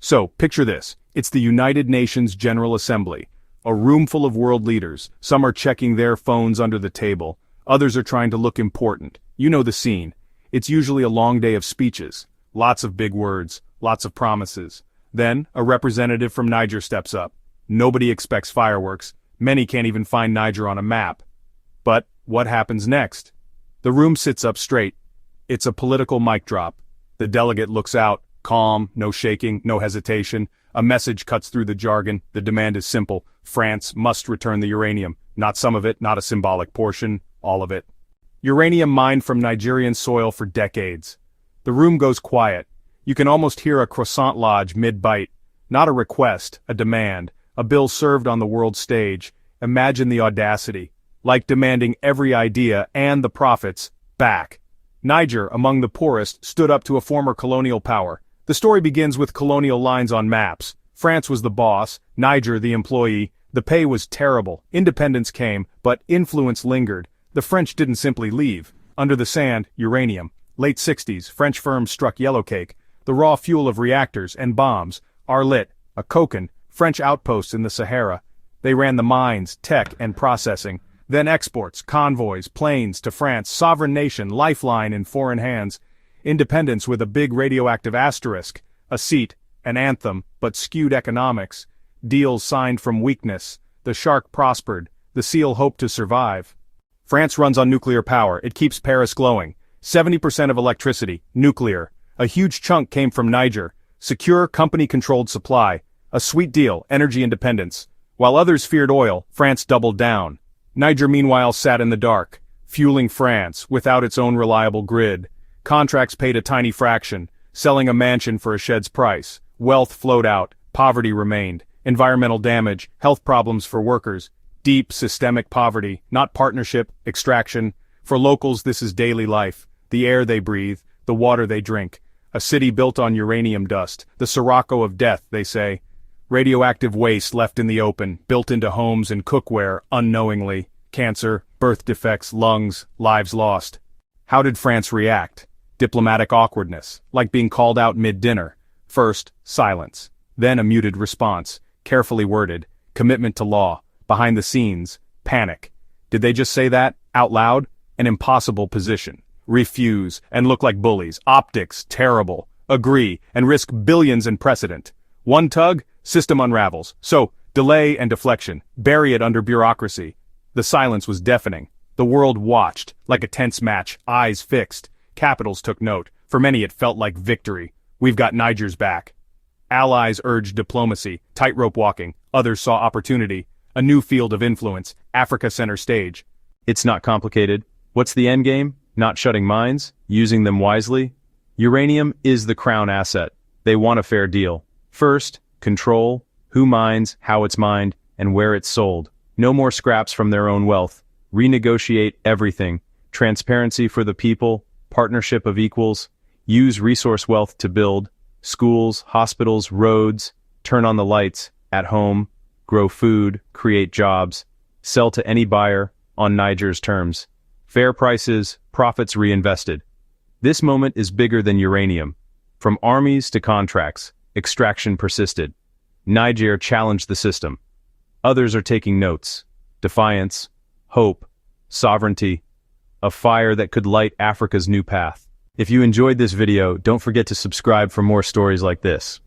So, picture this. It's the United Nations General Assembly. A room full of world leaders. Some are checking their phones under the table. Others are trying to look important. You know the scene. It's usually a long day of speeches. Lots of big words. Lots of promises. Then, a representative from Niger steps up. Nobody expects fireworks. Many can't even find Niger on a map. But, what happens next? The room sits up straight. It's a political mic drop. The delegate looks out, calm, no shaking, no hesitation. A message cuts through the jargon. The demand is simple. France must return the uranium. Not some of it, not a symbolic portion, all of it. Uranium mined from Nigerian soil for decades. The room goes quiet. You can almost hear a croissant lodge mid-bite. Not a request, a demand. A bill served on the world stage. Imagine the audacity. Like demanding every idea and the profits back. Niger, among the poorest, stood up to a former colonial power. The story begins with colonial lines on maps. France was the boss, Niger the employee. The pay was terrible. Independence came, but influence lingered. The French didn't simply leave. Under the sand, uranium. Late 60s, French firms struck yellowcake. The raw fuel of reactors and bombs. Arlit, a Koken, French outposts in the Sahara. They ran the mines, tech, and processing. Then exports, convoys, planes to France, sovereign nation, lifeline in foreign hands. Independence with a big radioactive asterisk. A seat, an anthem, but skewed economics. Deals signed from weakness. The shark prospered. The seal hoped to survive. France runs on nuclear power. It keeps Paris glowing. 70% of electricity, nuclear. A huge chunk came from Niger. Secure, company-controlled supply. A sweet deal, energy independence. While others feared oil, France doubled down. Niger meanwhile sat in the dark, fueling France without its own reliable grid. Contracts paid a tiny fraction, selling a mansion for a shed's price. Wealth flowed out, poverty remained. Environmental damage, health problems for workers. Deep, systemic poverty, not partnership, extraction. For locals this is daily life. The air they breathe, the water they drink. A city built on uranium dust, the Sirocco of death, they say. Radioactive waste left in the open, built into homes and cookware, unknowingly. Cancer, birth defects, lungs, lives lost. How did France react? Diplomatic awkwardness, like being called out mid-dinner. First, silence. Then a muted response, carefully worded. Commitment to law. Behind the scenes, panic. Did they just say that, out loud? An impossible position. Refuse, and look like bullies. Optics, terrible. Agree, and risk billions in precedent. One tug, system unravels. So, delay and deflection. Bury it under bureaucracy. The silence was deafening. The world watched, like a tense match, eyes fixed. Capitals took note. For many it felt like victory. We've got Niger's back. Allies urged diplomacy, tightrope walking. Others saw opportunity. A new field of influence, Africa center stage. It's not complicated. What's the endgame? Not shutting mines, using them wisely. Uranium is the crown asset. They want a fair deal. First, control, who mines, how it's mined, and where it's sold. No more scraps from their own wealth. Renegotiate everything. Transparency for the people, partnership of equals. Use resource wealth to build. Schools, hospitals, roads. Turn on the lights, at home. Grow food, create jobs. Sell to any buyer, on Niger's terms. Fair prices, profits reinvested. This moment is bigger than uranium. From armies to contracts, extraction persisted. Niger challenged the system. Others are taking notes. Defiance, hope, sovereignty. A fire that could light Africa's new path. If you enjoyed this video, don't forget to subscribe for more stories like this.